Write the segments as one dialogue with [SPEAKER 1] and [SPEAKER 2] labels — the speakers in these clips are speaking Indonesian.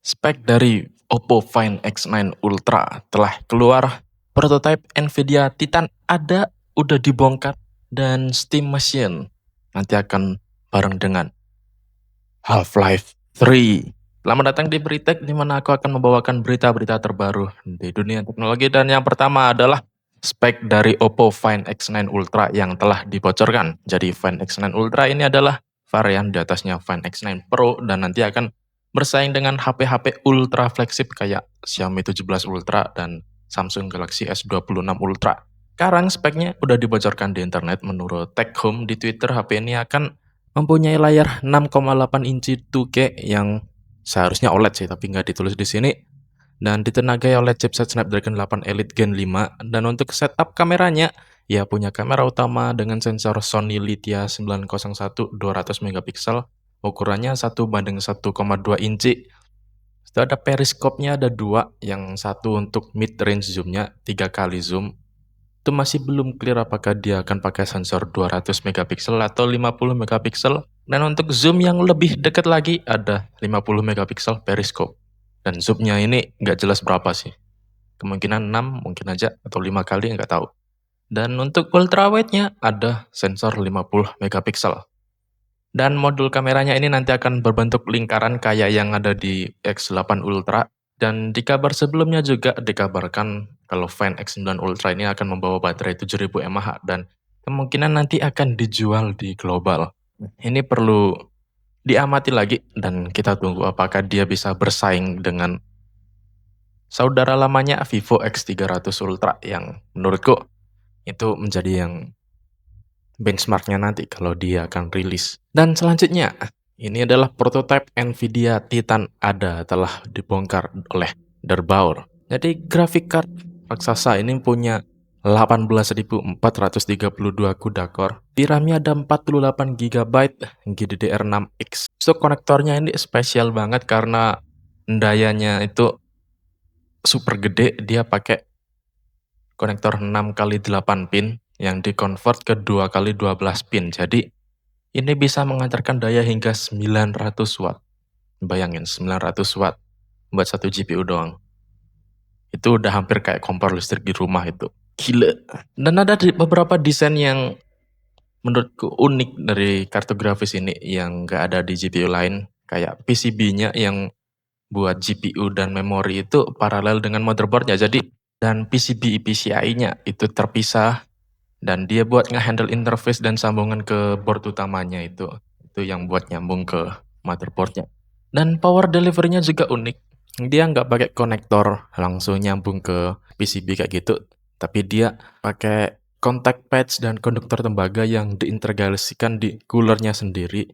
[SPEAKER 1] Spek dari Oppo Find X9 Ultra telah keluar, prototipe Nvidia Titan udah dibongkar, dan Steam Machine nanti akan bareng dengan Half-Life 3. Selamat datang di Britek, di mana aku akan membawakan berita-berita terbaru di dunia teknologi. Dan yang pertama adalah spek dari Oppo Find X9 Ultra yang telah dibocorkan. Jadi Find X9 Ultra ini adalah varian di atasnya Find X9 Pro, dan nanti akan bersaing dengan HP-HP ultra flagship kayak Xiaomi 17 Ultra dan Samsung Galaxy S26 Ultra. Sekarang speknya udah dibocorkan di internet. Menurut Tech Home di Twitter, HP ini akan mempunyai layar 6,8 inci 2K yang seharusnya OLED sih, tapi nggak ditulis di sini. Dan ditenagai oleh chipset Snapdragon 8 Elite Gen 5. Dan untuk setup kameranya, ya punya kamera utama dengan sensor Sony Lithia 901 200 megapiksel, ukurannya 1:1,2 inci. Itu ada periskopnya, ada dua, yang satu untuk mid range zoomnya 3 kali zoom. Itu masih belum clear apakah dia akan pakai sensor 200 megapiksel atau 50 megapiksel. Dan untuk zoom yang lebih dekat lagi ada 50 megapiksel periskop. Dan zoomnya ini nggak jelas berapa sih. Kemungkinan 6 mungkin aja, atau 5 kali, nggak tahu. Dan untuk ultrawide-nya ada sensor 50 megapiksel. Dan modul kameranya ini nanti akan berbentuk lingkaran kayak yang ada di X8 Ultra. Dan di kabar sebelumnya juga dikabarkan kalau Find X9 Ultra ini akan membawa baterai 7000 mAh dan kemungkinan nanti akan dijual di global. Ini perlu diamati lagi dan kita tunggu apakah dia bisa bersaing dengan saudara lamanya Vivo X300 Ultra yang menurutku itu menjadi yang benchmarknya nanti kalau dia akan rilis. Dan selanjutnya, ini adalah prototipe Nvidia Titan telah dibongkar oleh Derbaur. Jadi grafik card raksasa ini punya 18.432 CUDA core. VRAM-nya ada 48 GB GDDR6X. Untuk konektornya ini spesial banget karena dayanya itu super gede. Dia pakai konektor 6x8 pin yang dikonvert ke 2x12 pin. Jadi ini bisa mengantarkan daya hingga 900 watt. Bayangin 900 watt buat satu GPU doang. Itu udah hampir kayak kompor listrik di rumah itu. Gila. Dan ada beberapa desain yang menurutku unik dari kartu grafis ini yang gak ada di GPU lain. Kayak PCB-nya yang buat GPU dan memori itu paralel dengan motherboardnya. Jadi dan PCB PCIe-nya itu terpisah. Dan dia buat nge-handle interface dan sambungan ke board utamanya itu yang buat nyambung ke motherboardnya. Dan power delivery-nya juga unik. Dia nggak pakai konektor langsung nyambung ke PCB kayak gitu, tapi dia pakai contact pads dan konduktor tembaga yang diintegrasikan di coolernya sendiri,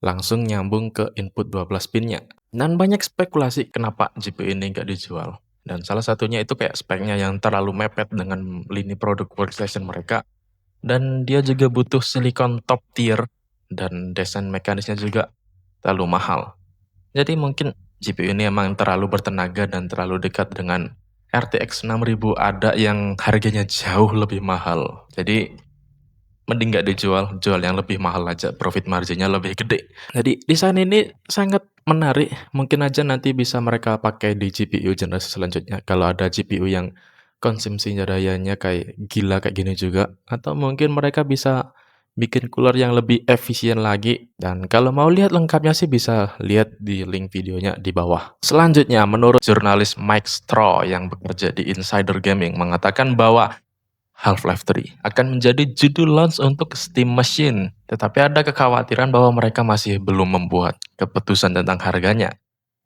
[SPEAKER 1] langsung nyambung ke input 12 pinnya. Dan banyak spekulasi kenapa GPU ini nggak dijual. Dan salah satunya itu kayak speknya yang terlalu mepet dengan lini produk workstation mereka. Dan dia juga butuh silikon top tier dan desain mekanisnya juga terlalu mahal. Jadi mungkin GPU ini emang terlalu bertenaga dan terlalu dekat dengan RTX 6000 yang harganya jauh lebih mahal. Jadi mending nggak dijual, jual yang lebih mahal aja, profit marginnya lebih gede. Jadi desain ini sangat menarik, mungkin aja nanti bisa mereka pakai di GPU generasi selanjutnya. Kalau ada GPU yang konsumsi dayanya kayak gila kayak gini juga, atau mungkin mereka bisa bikin cooler yang lebih efisien lagi. Dan kalau mau lihat lengkapnya sih bisa lihat di link videonya di bawah. Selanjutnya, menurut jurnalis Mike Straw yang bekerja di Insider Gaming mengatakan bahwa Half-Life 3 akan menjadi judul launch untuk Steam Machine. Tetapi ada kekhawatiran bahwa mereka masih belum membuat keputusan tentang harganya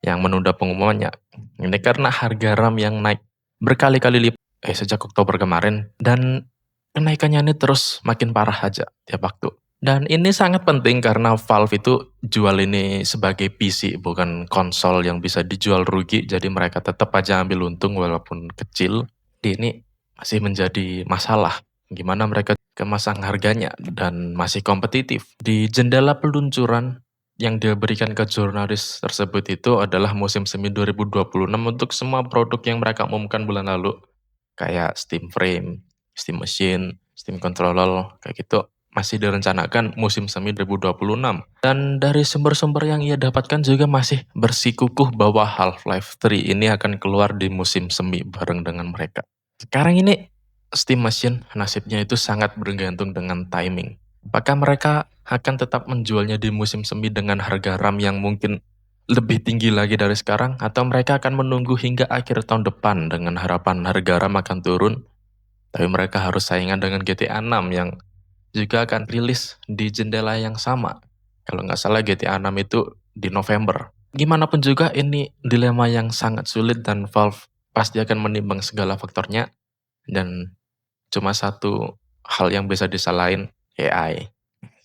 [SPEAKER 1] yang menunda pengumumannya. Ini karena harga RAM yang naik berkali-kali lipat sejak Oktober kemarin, dan kenaikannya ini terus makin parah aja tiap waktu. Dan ini sangat penting karena Valve itu jual ini sebagai PC, bukan konsol yang bisa dijual rugi. Jadi mereka tetap aja ambil untung walaupun kecil. Ini masih menjadi masalah. Gimana mereka kemasang harganya dan masih kompetitif. Di jendela peluncuran yang dia berikan ke jurnalis tersebut itu adalah musim semi 2026 untuk semua produk yang mereka umumkan bulan lalu. Kayak Steam Frame, Steam Machine, Steam Controller, kayak gitu. masih direncanakan musim semi 2026. Dan dari sumber-sumber yang ia dapatkan juga masih bersikukuh bahwa Half-Life 3 ini akan keluar di musim semi bareng dengan mereka. Sekarang ini Steam Machine nasibnya itu sangat bergantung dengan timing. Apakah mereka akan tetap menjualnya di musim semi dengan harga RAM yang mungkin lebih tinggi lagi dari sekarang, atau mereka akan menunggu hingga akhir tahun depan dengan harapan harga RAM akan turun, tapi mereka harus saingan dengan GTA 6 yang juga akan rilis di jendela yang sama. Kalau nggak salah GTA 6 itu di November. Gimana pun juga ini dilema yang sangat sulit dan Valve pasti akan menimbang segala faktornya, dan cuma satu hal yang bisa disalahin, AI.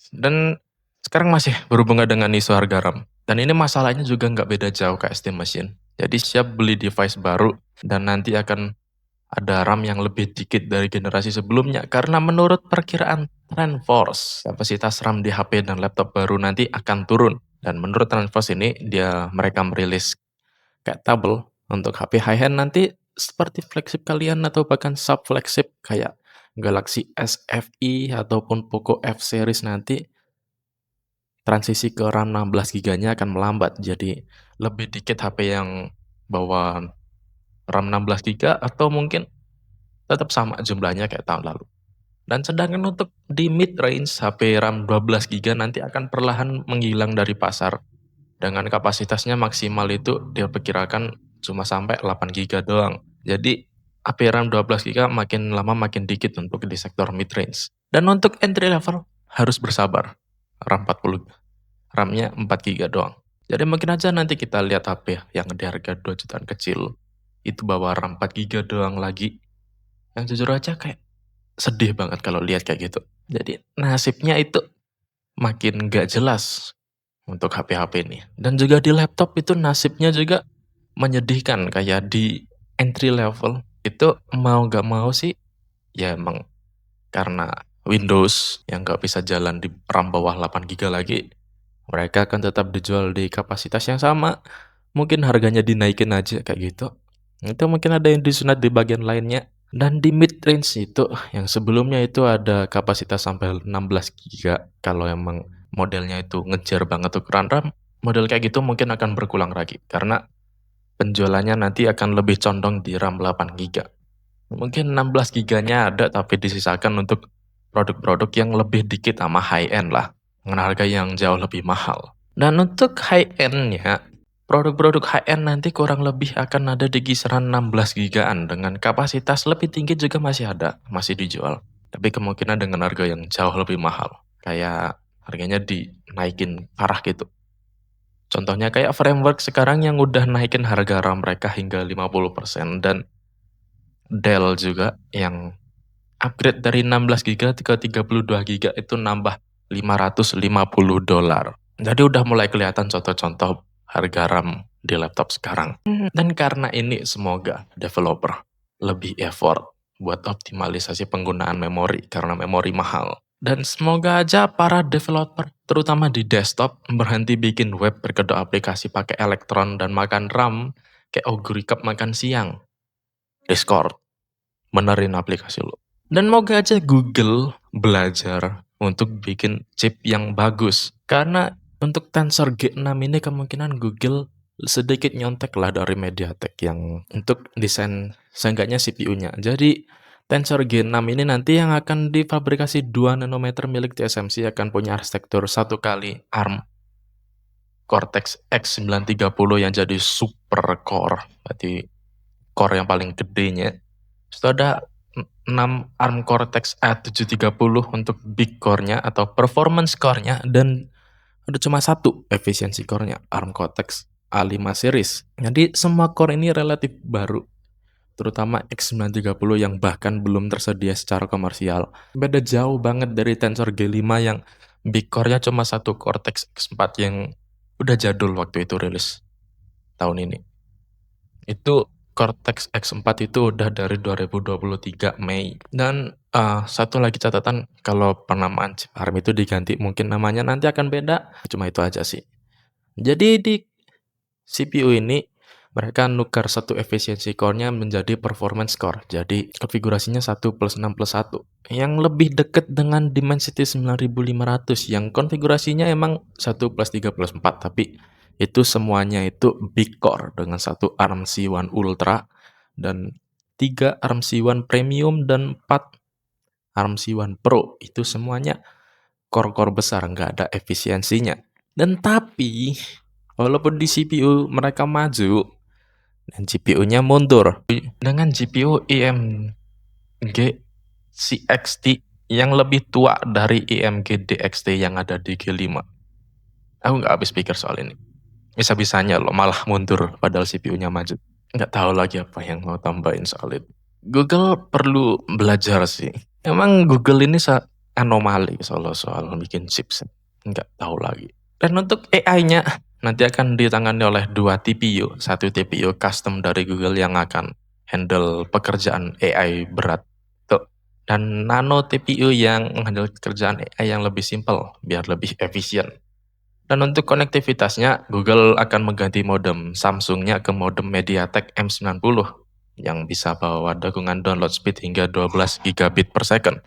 [SPEAKER 1] Dan sekarang masih berhubungan dengan isu harga RAM. Dan ini masalahnya juga nggak beda jauh kayak Steam Machine. Jadi siap beli device baru dan nanti akan ada RAM yang lebih dikit dari generasi sebelumnya, karena menurut perkiraan TrendForce, kapasitas RAM di HP dan laptop baru nanti akan turun. Dan menurut TrendForce ini, mereka merilis kayak tabel untuk HP high-end nanti seperti flagship kalian atau bahkan sub-flagship kayak Galaxy S FE ataupun Poco F series nanti transisi ke RAM 16 GB-nya akan melambat. Jadi lebih dikit HP yang bawa RAM 16 GB atau mungkin tetap sama jumlahnya kayak tahun lalu. Dan sedangkan untuk di mid range, HP RAM 12 GB nanti akan perlahan menghilang dari pasar. Dengan kapasitasnya maksimal itu diperkirakan cuma sampai 8 GB doang. Jadi HP RAM 12 GB makin lama makin dikit untuk di sektor mid range. Dan untuk entry level harus bersabar. RAM 40, RAM-nya 4 GB doang. Jadi mungkin aja nanti kita lihat HP yang di harga 2 jutaan kecil itu bawa RAM 4 GB doang lagi. Yang jujur aja kayak sedih banget kalau lihat kayak gitu. Jadi nasibnya itu makin gak jelas untuk HP-HP ini. Dan juga di laptop itu nasibnya juga menyedihkan, kayak di entry level itu mau gak mau sih ya emang karena Windows yang gak bisa jalan di RAM bawah 8 GB lagi, mereka akan tetap dijual di kapasitas yang sama. Mungkin harganya dinaikin aja kayak gitu. Itu mungkin ada yang disunat di bagian lainnya. Dan di mid range itu yang sebelumnya itu ada kapasitas sampai 16 GB. Kalau emang modelnya itu ngejar banget ukuran RAM, model kayak gitu mungkin akan berkurang lagi karena penjualannya nanti akan lebih condong di RAM 8 GB. Mungkin 16 GB-nya ada tapi disisakan untuk produk-produk yang lebih dikit sama high end lah, dengan harga yang jauh lebih mahal. Dan untuk high end-nya, produk-produk high end nanti kurang lebih akan ada di kisaran 16 gigaan dengan kapasitas lebih tinggi juga masih ada, masih dijual. Tapi kemungkinan dengan harga yang jauh lebih mahal. Kayak harganya dinaikin parah gitu. Contohnya kayak Framework sekarang yang udah naikin harga RAM mereka hingga 50%, dan Dell juga yang upgrade dari 16 GB ke 32 GB itu nambah $550. Jadi udah mulai kelihatan contoh-contoh harga RAM di laptop sekarang. Dan karena ini semoga developer lebih effort buat optimalisasi penggunaan memori karena memori mahal. Dan semoga aja para developer, terutama di desktop, berhenti bikin web berkedok aplikasi pakai Electron dan makan RAM kayak Augury Cup makan siang. Discord, benerin aplikasi lo. Dan moga aja Google belajar untuk bikin chip yang bagus. Karena untuk Tensor G6 ini kemungkinan Google sedikit nyontek lah dari MediaTek yang untuk desain seenggaknya CPU-nya. Jadi Tensor G6 ini nanti yang akan difabrikasi 2 nanometer milik TSMC akan punya arsitektur 1 kali ARM Cortex X930 yang jadi super core. Berarti core yang paling gedenya. Terus ada 6 ARM Cortex A730 untuk big core-nya atau performance core-nya, dan ada cuma satu efisiensi core-nya, ARM Cortex A5 series. Jadi semua core ini relatif baru, terutama X930 yang bahkan belum tersedia secara komersial. Beda jauh banget dari Tensor G5 yang big core-nya cuma satu Cortex X4 yang udah jadul waktu itu rilis tahun ini. Itu Cortex X4 itu udah dari 2023 Mei. Dan satu lagi catatan, kalau penamaan chip ARM itu diganti, mungkin namanya nanti akan beda. Cuma itu aja sih. Jadi di CPU ini Mereka nukar satu efisiensi core-nya menjadi performance core. Jadi konfigurasinya 1+6+1 yang lebih dekat dengan Dimensity 9500 yang konfigurasinya emang 1+3+4, tapi itu semuanya itu big core dengan satu ARM C1 Ultra dan 3 ARM C1 Premium dan 4 ARM C1 Pro. Itu semuanya core-core besar, nggak ada efisiensinya. Dan tapi walaupun di CPU mereka maju dan GPU-nya mundur dengan GPU AMG CXT yang lebih tua dari AMG DXT yang ada di G5. Aku nggak habis pikir soal ini. Bisa-bisanya loh malah mundur padahal CPU-nya maju. Nggak tahu lagi apa yang mau tambahin soal itu. Google perlu belajar sih. Emang Google ini anomali soal bikin chips. Nggak tahu lagi. Dan untuk AI-nya nanti akan ditangani oleh 2 TPU. Satu TPU custom dari Google yang akan handle pekerjaan AI berat. Tuh. Dan nano TPU yang menghandle pekerjaan AI yang lebih simple, biar lebih efisien. Dan untuk konektivitasnya, Google akan mengganti modem Samsung-nya ke modem MediaTek M90 yang bisa bawa dakungan download speed hingga 12 gigabit per second.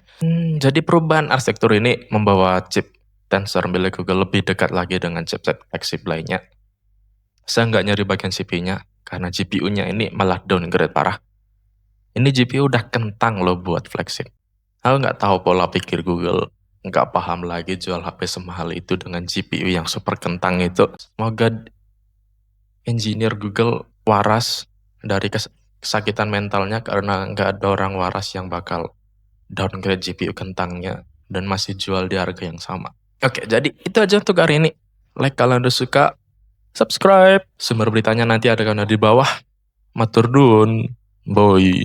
[SPEAKER 1] Jadi perubahan arsitektur ini membawa chip Tensor milik Google lebih dekat lagi dengan chipset flagship lainnya. Seenggaknya di bagian CPU-nya, karena GPU-nya ini malah downgrade parah. Ini GPU udah kentang loh buat flagship. Aku nggak tahu pola pikir Google, nggak paham lagi jual HP semahal itu dengan GPU yang super kentang itu. Semoga engineer Google waras dari kesakitan mentalnya karena nggak ada orang waras yang bakal downgrade GPU kentangnya dan masih jual di harga yang sama. Oke, jadi itu aja untuk hari ini. Like kalau Anda suka, subscribe. Sumber beritanya nanti ada di bawah. Matur nuwun, boy.